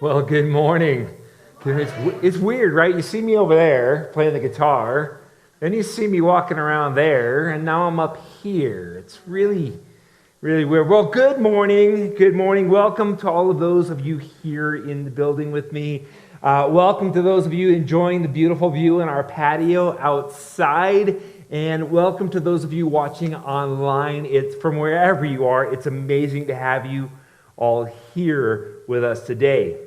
Well, good morning. It's weird, right? You see me over there playing the guitar, then you see me walking around there, and now I'm up here. It's really weird. Well, good morning. Good morning. Welcome to all of those of you here in the building with me. Welcome to those of you enjoying the beautiful view in our patio outside, and welcome to those of you watching online. It's from wherever you are. It's amazing to have you all here with us today.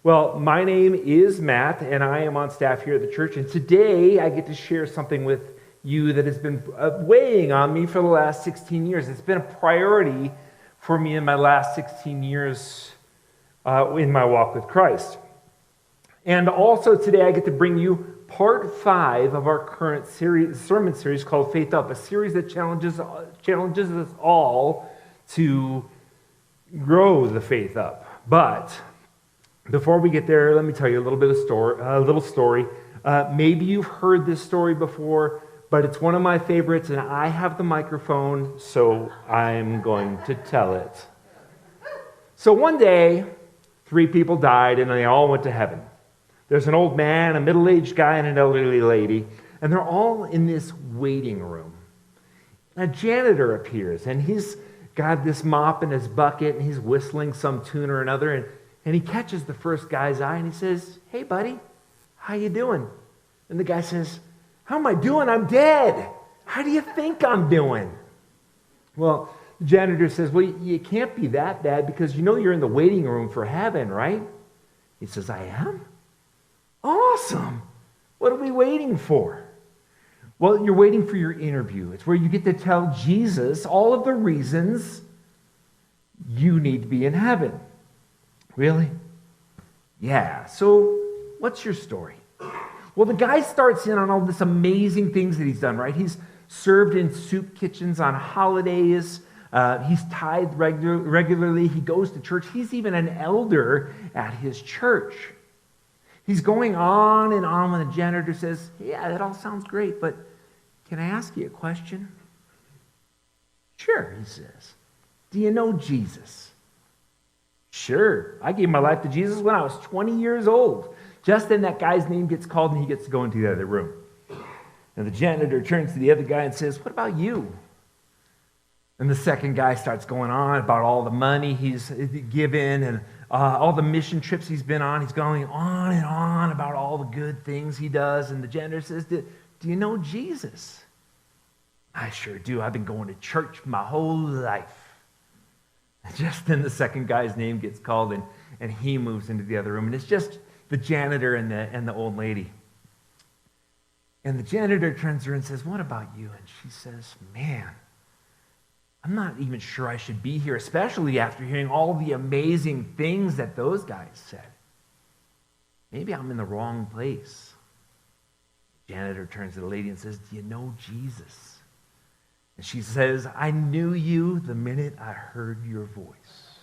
Well, my name is Matt, and I am on staff here at the church, and today I get to share something with you that has been weighing on me for the last 16 years. It's been a priority for me in my last 16 years in my walk with Christ. And also today I get to bring you part 5 of our current sermon series called Faith Up, a series that challenges us all to grow the faith up. But before we get there, let me tell you a little story. Maybe you've heard this story before, but it's one of my favorites, and I have the microphone, so I'm going to tell it. So one day, 3 people died, and they all went to heaven. There's an old man, a middle-aged guy, and an elderly lady, and they're all in this waiting room. A janitor appears, and he's got this mop in his bucket, and he's whistling some tune or another, and he catches the first guy's eye, and he says, "Hey, buddy, how you doing?" And the guy says, "How am I doing? I'm dead. How do you think I'm doing?" Well, the janitor says, "Well, you can't be that bad because you know you're in the waiting room for heaven, right?" He says, "I am? Awesome. What are we waiting for?" "Well, you're waiting for your interview. It's where you get to tell Jesus all of the reasons you need to be in heaven." "Really?" "Yeah. So what's your story?" Well, the guy starts in on all this amazing things that he's done, right? He's served in soup kitchens on holidays. He's tithed regularly. He goes to church. He's even an elder at his church. He's going on and on when the janitor says, "Yeah, that all sounds great, but can I ask you a question?" "Sure," he says. "Do you know Jesus?" "Sure. I gave my life to Jesus when I was 20 years old." Just then that guy's name gets called and he gets to go into the other room. And the janitor turns to the other guy and says, "What about you?" And the second guy starts going on about all the money he's given and all the mission trips he's been on. He's going on and on about all the good things he does. And the janitor says, Do you know Jesus?" "I sure do. I've been going to church my whole life." And just then the second guy's name gets called and he moves into the other room. And it's just the janitor and the old lady. And the janitor turns to her and says, "What about you?" And she says, "Man, I'm not even sure I should be here, especially after hearing all the amazing things that those guys said. Maybe I'm in the wrong place." The janitor turns to the lady and says, "Do you know Jesus?" And she says, "I knew you the minute I heard your voice."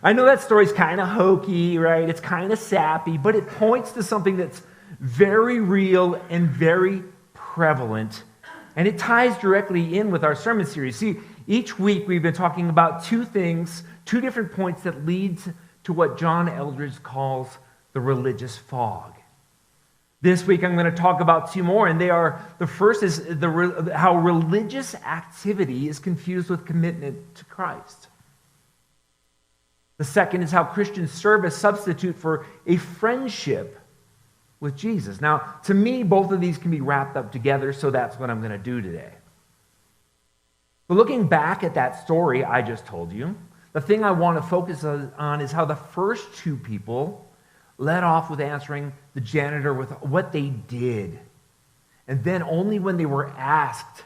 I know that story's kind of hokey, right? It's kind of sappy, but it points to something that's very real and very prevalent. And it ties directly in with our sermon series. See, each week we've been talking about 2 things, 2 different points that lead to what John Eldredge calls the religious fog. This week I'm going to talk about 2 more, and they are, the first is how religious activity is confused with commitment to Christ. The second is how Christians serve as substitute for a friendship with Jesus. Now, to me, both of these can be wrapped up together, so that's what I'm going to do today. But looking back at that story I just told you, the thing I want to focus on is how the first 2 people led off with answering the janitor with what they did. And then only when they were asked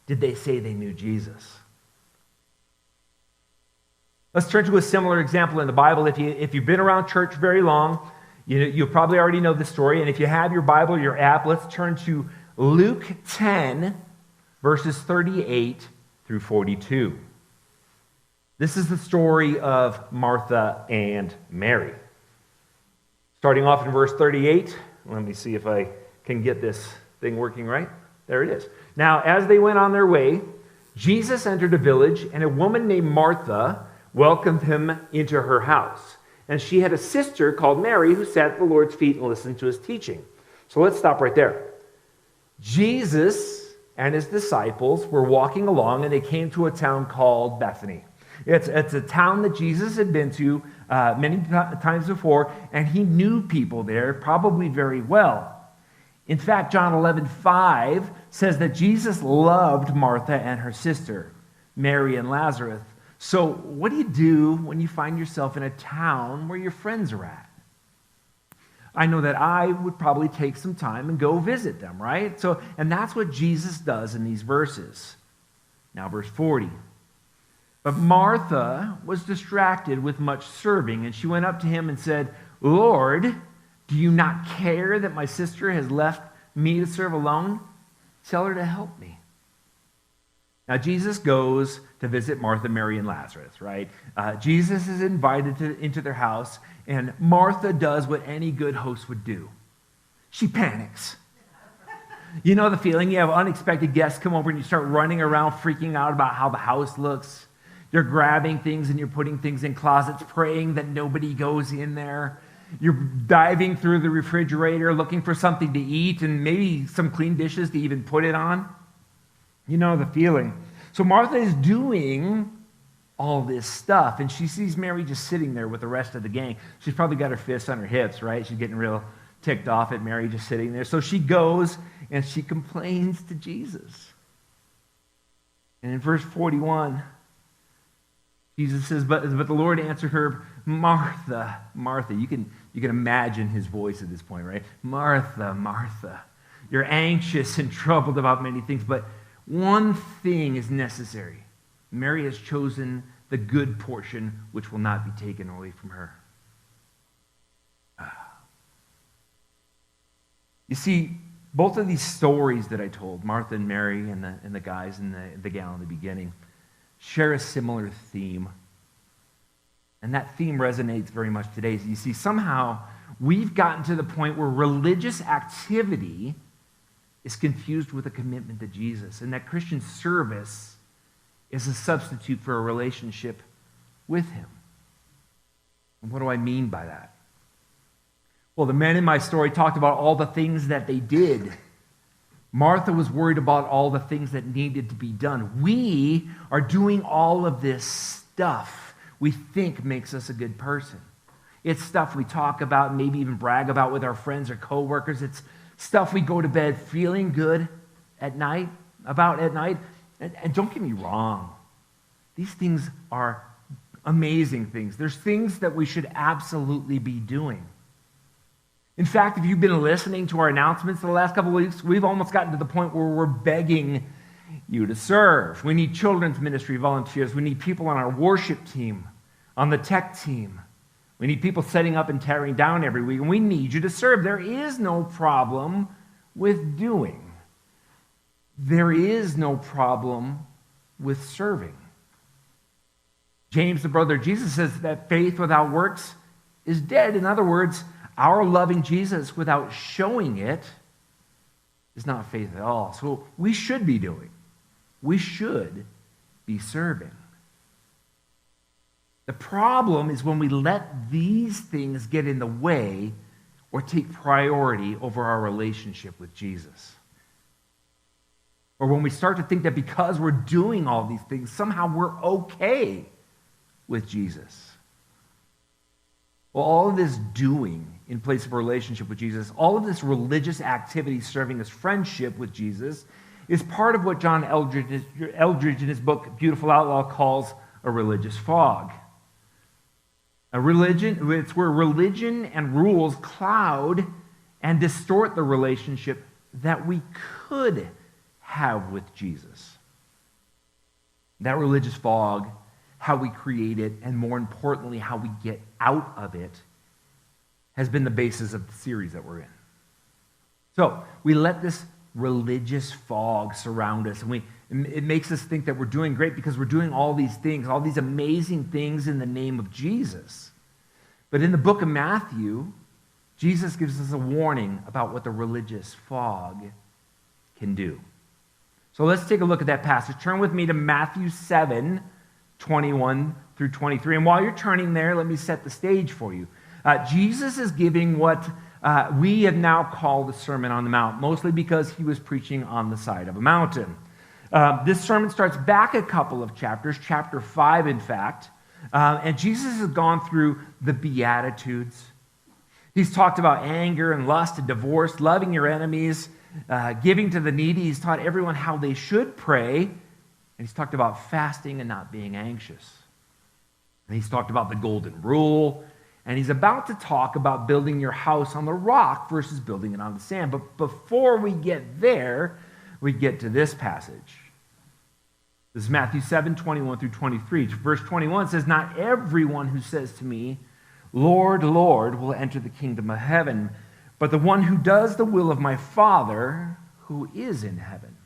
did they say they knew Jesus. Let's turn to a similar example in the Bible. If you've been around church very long, you probably already know this story. And if you have your Bible, your app, let's turn to Luke 10, verses 38 through 42. This is the story of Martha and Mary. Starting off in verse 38, let me see if I can get this thing working right. There it is. "Now, as they went on their way, Jesus entered a village, and a woman named Martha welcomed him into her house. And she had a sister called Mary who sat at the Lord's feet and listened to his teaching. So let's stop right there. Jesus and his disciples were walking along, and they came to a town called Bethany. It's a town that Jesus had been to many times before, and he knew people there probably very well. In fact, John 11:5 says that Jesus loved Martha and her sister, Mary and Lazarus. So what do you do when you find yourself in a town where your friends are at? I know that I would probably take some time and go visit them, right? And that's what Jesus does in these verses. Now, verse 40. But Martha was distracted with much serving, and she went up to him and said, Lord, do you not care that my sister has left me to serve alone? Tell her to help me. Now, Jesus goes to visit Martha, Mary, and Lazarus, right? Jesus is invited into their house, and Martha does what any good host would do. She panics. You know the feeling? You have unexpected guests come over, and you start running around freaking out about how the house looks. You're grabbing things, and you're putting things in closets, praying that nobody goes in there. You're diving through the refrigerator, looking for something to eat, and maybe some clean dishes to even put it on. You know the feeling. So Martha is doing all this stuff, and she sees Mary just sitting there with the rest of the gang. She's probably got her fists on her hips, right? She's getting real ticked off at Mary just sitting there. So she goes and she complains to Jesus. And in verse 41, Jesus says, but the Lord answered her, Martha, Martha. You can imagine his voice at this point, right? Martha, Martha, you're anxious and troubled about many things, but one thing is necessary. Mary has chosen the good portion, which will not be taken away from her. You see, both of these stories that I told, Martha and Mary and the guys and the gal in the beginning, share a similar theme. And that theme resonates very much today. You see, somehow we've gotten to the point where religious activity is confused with a commitment to Jesus, and that Christian service is a substitute for a relationship with him. And what do I mean by that? Well, the men in my story talked about all the things that they did. Martha was worried about all the things that needed to be done. We are doing all of this stuff we think makes us a good person. It's stuff we talk about, maybe even brag about with our friends or coworkers. It's stuff we go to bed feeling good at night, about at night. And don't get me wrong. These things are amazing things. There's things that we should absolutely be doing. In fact, if you've been listening to our announcements the last couple of weeks, we've almost gotten to the point where we're begging you to serve. We need children's ministry volunteers. We need people on our worship team, on the tech team. We need people setting up and tearing down every week, and we need you to serve. There is no problem with doing. There is no problem with serving. James, the brother of Jesus, says that faith without works is dead. In other words, our loving Jesus without showing it is not faith at all. So we should be doing. We should be serving. The problem is when we let these things get in the way or take priority over our relationship with Jesus. Or when we start to think that because we're doing all these things, somehow we're okay with Jesus. Well, all of this doing in place of a relationship with Jesus, all of this religious activity serving as friendship with Jesus is part of what John Eldridge in his book, Beautiful Outlaw, calls a religious fog. It's where religion and rules cloud and distort the relationship that we could have with Jesus. That religious fog, how we create it, and more importantly, how we get out of it, has been the basis of the series that we're in. So we let this religious fog surround us, and it makes us think that we're doing great because we're doing all these things, all these amazing things in the name of Jesus. But in the book of Matthew, Jesus gives us a warning about what the religious fog can do. So let's take a look at that passage. Turn with me to Matthew 7, 21 through 23. And while you're turning there, let me set the stage for you. Jesus is giving what we have now called the Sermon on the Mount, mostly because he was preaching on the side of a mountain. This sermon starts back a couple of chapters, chapter 5, in fact, and Jesus has gone through the Beatitudes. He's talked about anger and lust and divorce, loving your enemies, giving to the needy. He's taught everyone how they should pray, and he's talked about fasting and not being anxious. And he's talked about the golden rule, and he's about to talk about building your house on the rock versus building it on the sand. But before we get there, we get to this passage. This is Matthew 7, 21 through 23. Verse 21 says, "Not everyone who says to me, 'Lord, Lord,' will enter the kingdom of heaven, but the one who does the will of my Father who is in heaven.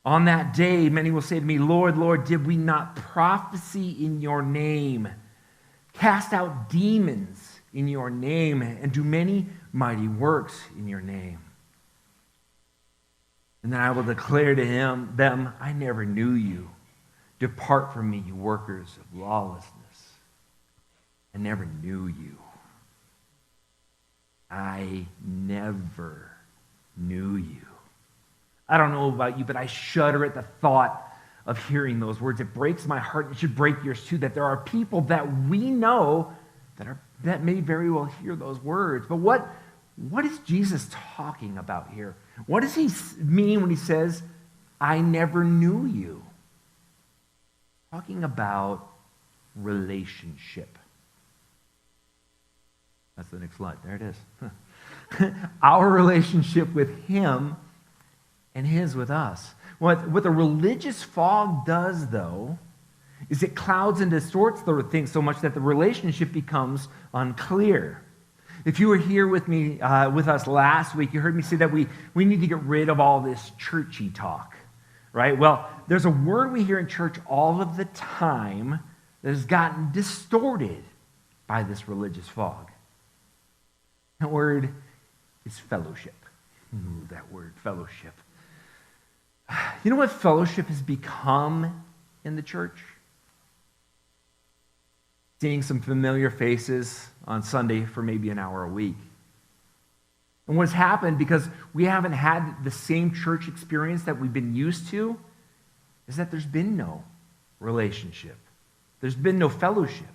On that day, many will say to me, 'Lord, Lord, did we not prophesy in your name, cast out demons in your name, and do many mighty works in your name?' And then I will declare to them, 'I never knew you. Depart from me, you workers of lawlessness. I never knew you.'" I never knew you. I don't know about you, but I shudder at the thought of hearing those words. It breaks my heart. It should break yours too, that there are people that we know that may very well hear those words. But what is Jesus talking about here? What does he mean when he says, "I never knew you"? Talking about relationship. That's the next slide. There it is. Our relationship with him and his with us. What the religious fog does, though, is it clouds and distorts the thing so much that the relationship becomes unclear. If you were here with me, with us last week, you heard me say that we need to get rid of all this churchy talk, right? Well, there's a word we hear in church all of the time that has gotten distorted by this religious fog. That word is fellowship. Ooh, that word, fellowship. You know what fellowship has become in the church? Seeing some familiar faces on Sunday for maybe an hour a week. And what's happened, because we haven't had the same church experience that we've been used to, is that there's been no relationship. There's been no fellowship.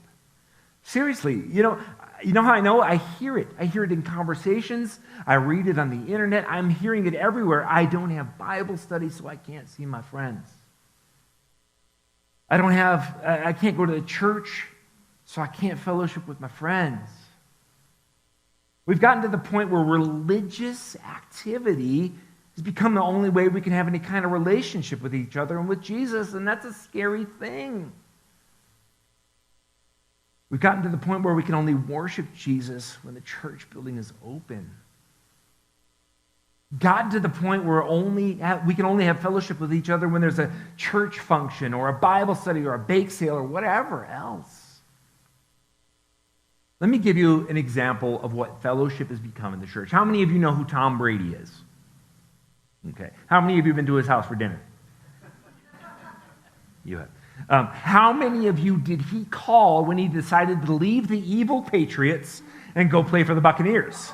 Seriously, you know how I know? I hear it. I hear it in conversations. I read it on the internet. I'm hearing it everywhere. I don't have Bible study, so I can't see my friends. I can't go to the church, so I can't fellowship with my friends. We've gotten to the point where religious activity has become the only way we can have any kind of relationship with each other and with Jesus, and that's a scary thing. We've gotten to the point where we can only worship Jesus when the church building is open. Gotten to the point where we can only have fellowship with each other when there's a church function or a Bible study or a bake sale or whatever else. Let me give you an example of what fellowship has become in the church. How many of you know who Tom Brady is? Okay. How many of you have been to his house for dinner? You have. How many of you did he call when he decided to leave the evil Patriots and go play for the Buccaneers?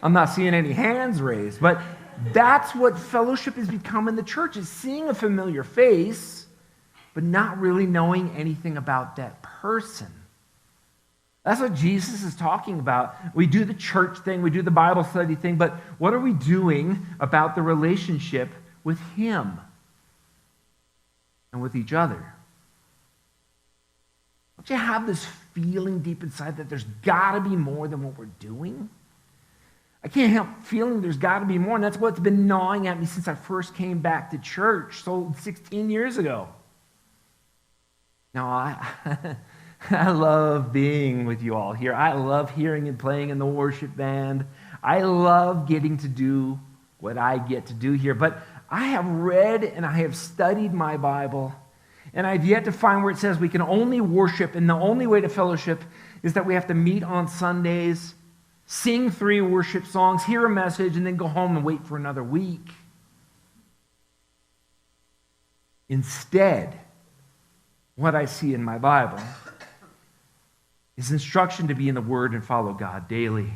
I'm not seeing any hands raised, but that's what fellowship has become in the church, is seeing a familiar face, but not really knowing anything about that person. That's what Jesus is talking about. We do the church thing, we do the Bible study thing, but what are we doing about the relationship with him and with each other? Don't you have this feeling deep inside that there's got to be more than what we're doing? I can't help feeling there's got to be more, and that's what's been gnawing at me since I first came back to church, so 16 years ago. Now, I love being with you all here. I love hearing and playing in the worship band. I love getting to do what I get to do here, but I have read and I have studied my Bible, and I've yet to find where it says we can only worship, and the only way to fellowship is that we have to meet on Sundays, sing 3 worship songs, hear a message, and then go home and wait for another week. Instead, what I see in my Bible is instruction to be in the Word and follow God daily.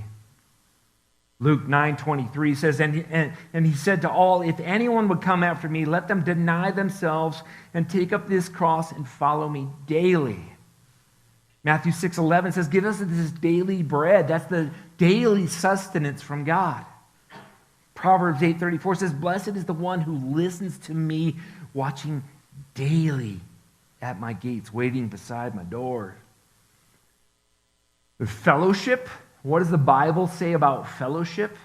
Luke 9:23 says, and he said to all, if anyone would come after me, let them deny themselves and take up this cross and follow me daily. Matthew 6:11 says, give us this daily bread. That's the daily sustenance from God. Proverbs 8:34 says, blessed is the one who listens to me, watching daily at my gates, waiting beside my door. The fellowship. What does the Bible say about fellowship?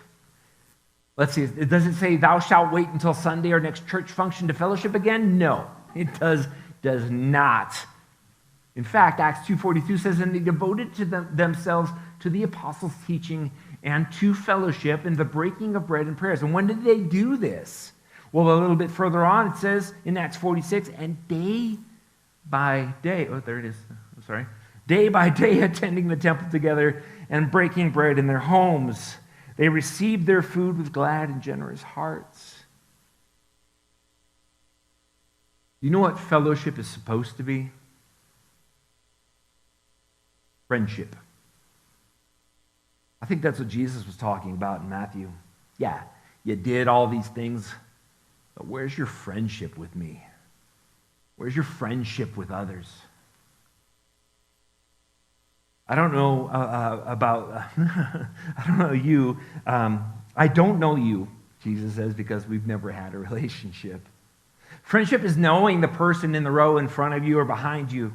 Let's see. Does it say thou shalt wait until Sunday or next church function to fellowship again? No, it does not. In fact, Acts 2:42 says, and they devoted to themselves to the apostles' teaching and to fellowship and the breaking of bread and prayers. And when did they do this? Well, a little bit further on, it says in Acts 46, and day by day, day by day attending the temple together and breaking bread in their homes. They received their food with glad and generous hearts. You know what fellowship is supposed to be? Friendship. I think that's what Jesus was talking about in Matthew. Yeah, you did all these things, but where's your friendship with me? Where's your friendship with others? I don't know about, I don't know you. I don't know you, Jesus says, because we've never had a relationship. Friendship is knowing the person in the row in front of you or behind you.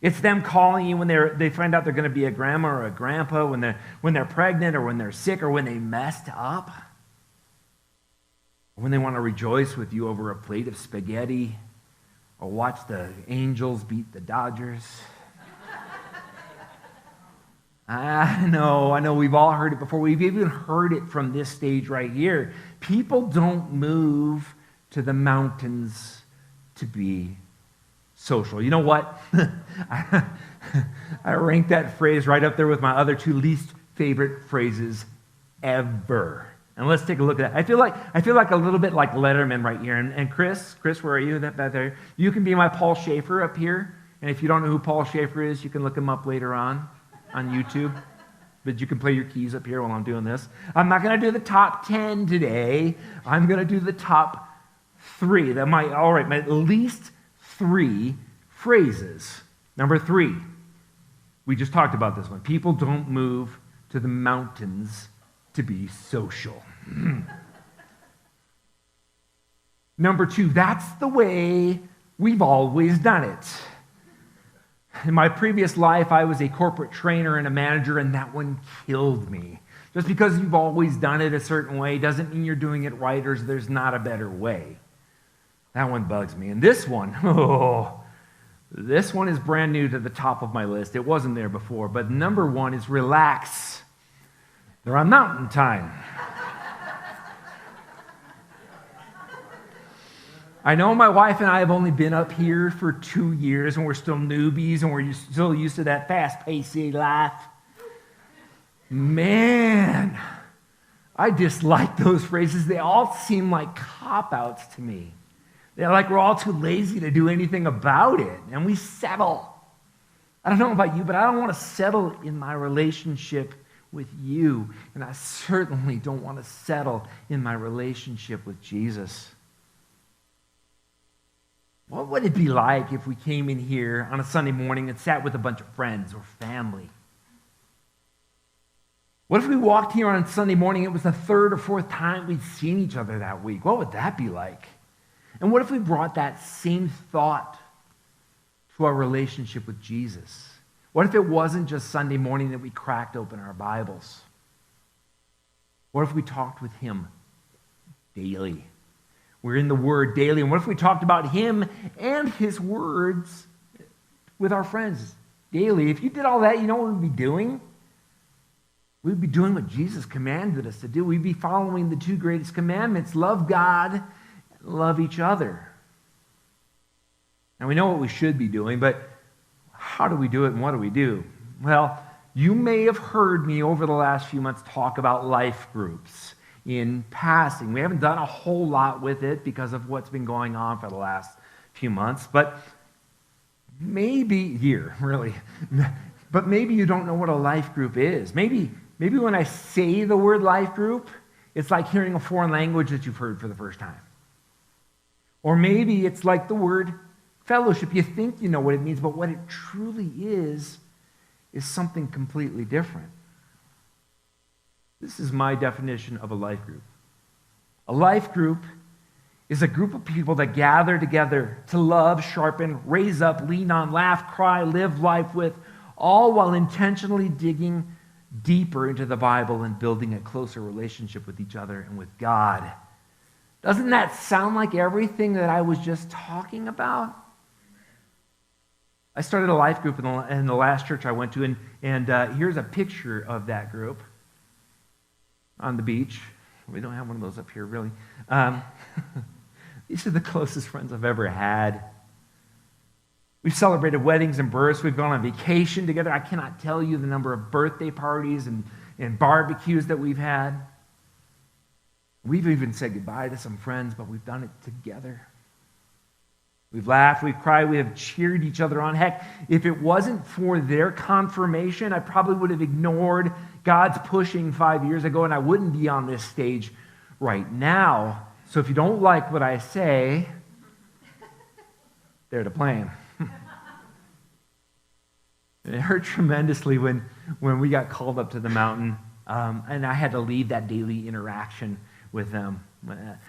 It's them calling you when they find out they're going to be a grandma or a grandpa, when they're pregnant or when they're sick or when they messed up. When they want to rejoice with you over a plate of spaghetti or watch the Angels beat the Dodgers. I know, we've all heard it before. We've even heard it from this stage right here. People don't move to the mountains to be social. You know what? I rank that phrase right up there with my other two least favorite phrases ever. And let's take a look at that. I feel like a little bit like Letterman right here. And Chris, where are you? That back there. You can be my Paul Schaefer up here. And if you don't know who Paul Schaefer is, you can look him up later on YouTube. But you can play your keys up here while I'm doing this. I'm not going to do the top 10 today. I'm going to do the top 3. My least 3 phrases. Number 3. We just talked about this one. People don't move to the mountains to be social. Number 2, that's the way we've always done it. In my previous life, I was a corporate trainer and a manager, and that one killed me. Just because you've always done it a certain way doesn't mean you're doing it right or there's not a better way. That one bugs me. And this one, this one is brand new to the top of my list. It wasn't there before, but number 1 is relax. They're on mountain time. I know my wife and I have only been up here for 2 years, and we're still newbies, and we're still used to that fast-paced city life. Man, I dislike those phrases. They all seem like cop-outs to me. They're like we're all too lazy to do anything about it, and we settle. I don't know about you, but I don't want to settle in my relationship with you, and I certainly don't want to settle in my relationship with Jesus. What would it be like if we came in here on a Sunday morning and sat with a bunch of friends or family? What if we walked here on Sunday morning, it was the 3rd or 4th time we'd seen each other that week? What would that be like? And what if we brought that same thought to our relationship with Jesus? What if it wasn't just Sunday morning that we cracked open our Bibles? What if we talked with him daily? We're in the Word daily. And what if we talked about him and his words with our friends daily? If you did all that, you know what we'd be doing? We'd be doing what Jesus commanded us to do. We'd be following the 2 greatest commandments: love God and love each other. Now, we know what we should be doing, but how do we do it and what do we do? Well, you may have heard me over the last few months talk about life groups in passing. We haven't done a whole lot with it because of what's been going on for the last few months, but maybe year, really. But maybe you don't know what a life group is. Maybe when I say the word life group, it's like hearing a foreign language that you've heard for the first time. Or maybe it's like the word fellowship. You think you know what it means, but what it truly is something completely different. This is my definition of a life group. A life group is a group of people that gather together to love, sharpen, raise up, lean on, laugh, cry, live life with, all while intentionally digging deeper into the Bible and building a closer relationship with each other and with God. Doesn't that sound like everything that I was just talking about? I started a life group in the last church I went to, and here's a picture of that group on the beach. We don't have one of those up here, really. These are the closest friends I've ever had. We've celebrated weddings and births. We've gone on vacation together. I cannot tell you the number of birthday parties and barbecues that we've had. We've even said goodbye to some friends, but we've done it together. We've laughed, we've cried, we have cheered each other on. Heck, if it wasn't for their confirmation, I probably would have ignored God's pushing 5 years ago, and I wouldn't be on this stage right now. So if you don't like what I say, they're to blame. And it hurt tremendously when we got called up to the mountain, and I had to leave that daily interaction with them.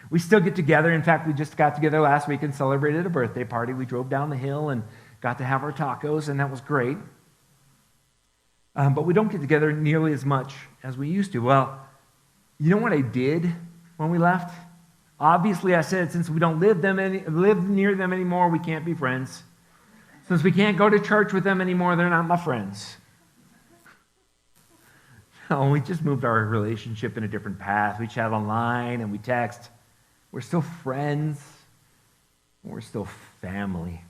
We still get together. In fact, we just got together last week and celebrated a birthday party. We drove down the hill and got to have our tacos, and that was great. But we don't get together nearly as much as we used to. Well, you know what I did when we left? Obviously, I said, since we don't live near them anymore, we can't be friends. Since we can't go to church with them anymore, they're not my friends. No, we just moved our relationship in a different path. We chat online and we text. We're still friends. We're still family.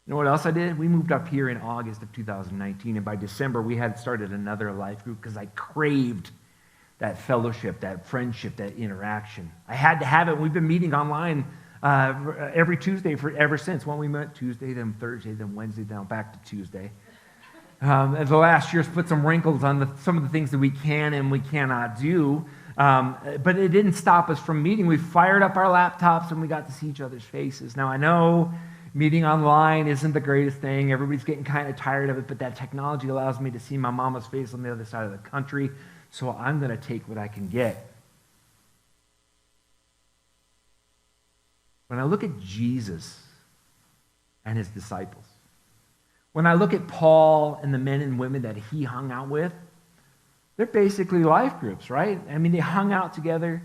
You know what else I did? We moved up here in August of 2019, and by December, we had started another life group because I craved that fellowship, that friendship, that interaction. I had to have it. We've been meeting online every Tuesday ever since. When we met Tuesday, then Thursday, then Wednesday, now back to Tuesday. And the last year's put some wrinkles on some of the things that we can and we cannot do. But it didn't stop us from meeting. We fired up our laptops and we got to see each other's faces. Now, I know meeting online isn't the greatest thing. Everybody's getting kind of tired of it, but that technology allows me to see my mama's face on the other side of the country, so I'm going to take what I can get. When I look at Jesus and his disciples, when I look at Paul and the men and women that he hung out with, they're basically life groups, right? I mean, they hung out together,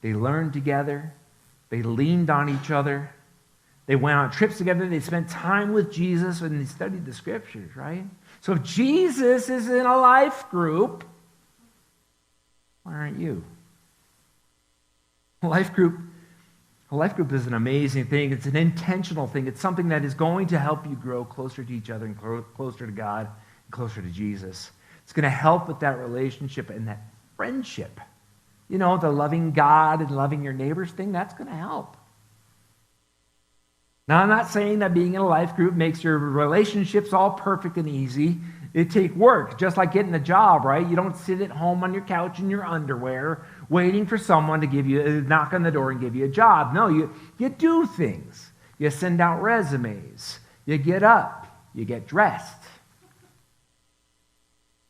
they learned together, they leaned on each other, they went on trips together, they spent time with Jesus, and they studied the scriptures, right? So if Jesus is in a life group, why aren't you? A life group is an amazing thing. It's an intentional thing. It's something that is going to help you grow closer to each other and closer to God and closer to Jesus. It's going to help with that relationship and that friendship. You know, the loving God and loving your neighbors thing, that's going to help. Now, I'm not saying that being in a life group makes your relationships all perfect and easy. It takes work, just like getting a job, right? You don't sit at home on your couch in your underwear waiting for someone to knock on the door and give you a job. No, you do things. You send out resumes. You get up. You get dressed.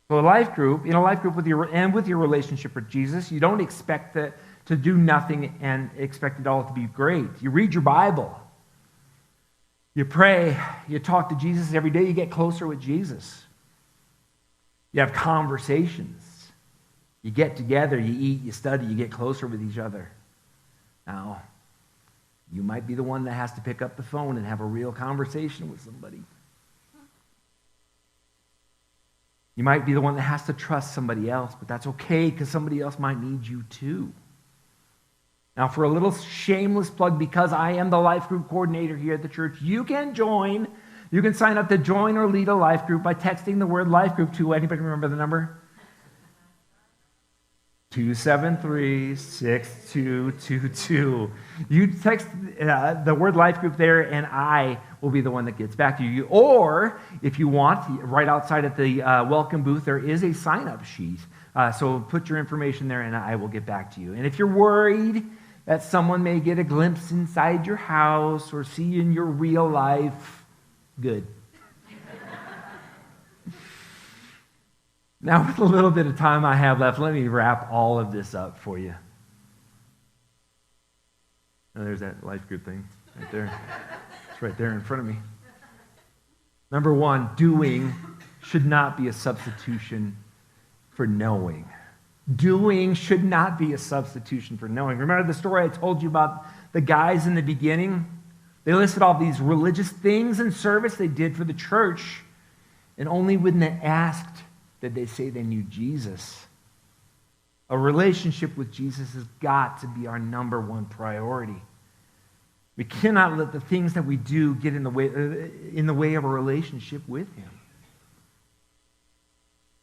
So in a life group with your relationship with Jesus, you don't expect to do nothing and expect it all to be great. You read your Bible. You pray. You talk to Jesus every day. You get closer with Jesus. You have conversations. You get together, you eat, you study, you get closer with each other. Now, you might be the one that has to pick up the phone and have a real conversation with somebody. You might be the one that has to trust somebody else, but that's okay because somebody else might need you too. Now, for a little shameless plug, because I am the life group coordinator here at the church, you can join. You can sign up to join or lead a life group by texting the word life group to, anybody remember the number? 273-6222. You text the word life group there, and I will be the one that gets back to you. Or, if you want, right outside at the welcome booth, there is a sign-up sheet. So put your information there, and I will get back to you. And if you're worried that someone may get a glimpse inside your house or see you in your real life, good. Now, with a little bit of time I have left, let me wrap all of this up for you. Oh, there's that life group thing right there. It's right there in front of me. Number one, doing should not be a substitution for knowing. Doing should not be a substitution for knowing. Remember the story I told you about the guys in the beginning? They listed all these religious things and service they did for the church, and only when they asked did they say they knew Jesus. A relationship with Jesus has got to be our number one priority. We cannot let the things that we do get in the way of a relationship with him.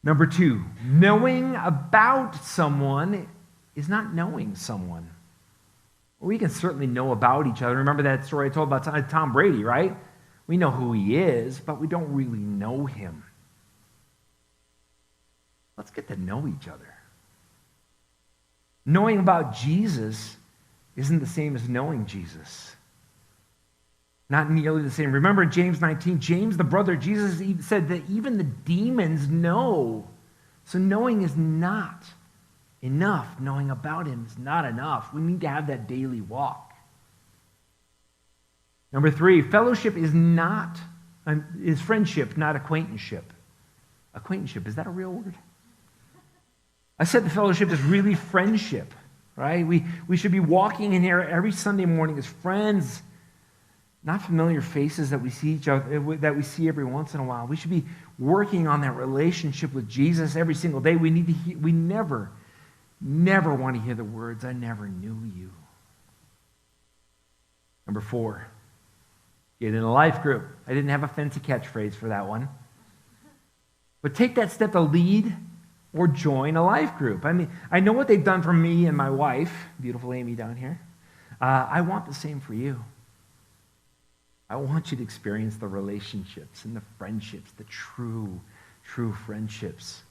Number two, knowing about someone is not knowing someone. We can certainly know about each other. Remember that story I told about Tom Brady, right? We know who he is, but we don't really know him. Let's get to know each other. Knowing about Jesus isn't the same as knowing Jesus. Not nearly the same. Remember in James 19, James, the brother of Jesus, said that even the demons know. So knowing is not enough. Knowing about him is not enough. We need to have that daily walk. Number three, fellowship is friendship, not acquaintanceship. Acquaintanceship, is that a real word? I said the fellowship is really friendship, right? We should be walking in here every Sunday morning as friends, not familiar faces that we see every once in a while. We should be working on that relationship with Jesus every single day. We never want to hear the words, "I never knew you." Number four, get in a life group. I didn't have a fancy catchphrase for that one. But take that step to lead or join a life group. I mean, I know what they've done for me and my wife, beautiful Amy down here. I want the same for you. I want you to experience the relationships and the friendships, the true friendships.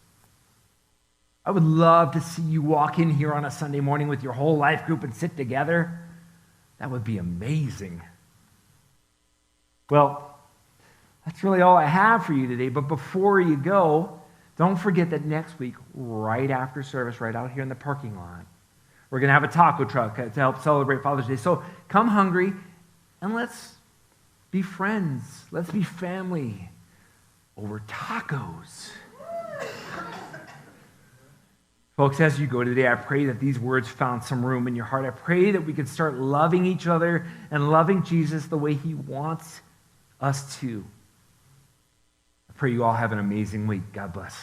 I would love to see you walk in here on a Sunday morning with your whole life group and sit together. That would be amazing. Well, that's really all I have for you today. But before you go, don't forget that next week, right after service, right out here in the parking lot, we're going to have a taco truck to help celebrate Father's Day. So come hungry, and let's be friends. Let's be family over tacos. Folks, as you go today, I pray that these words found some room in your heart. I pray that we could start loving each other and loving Jesus the way he wants us to. I pray you all have an amazing week. God bless.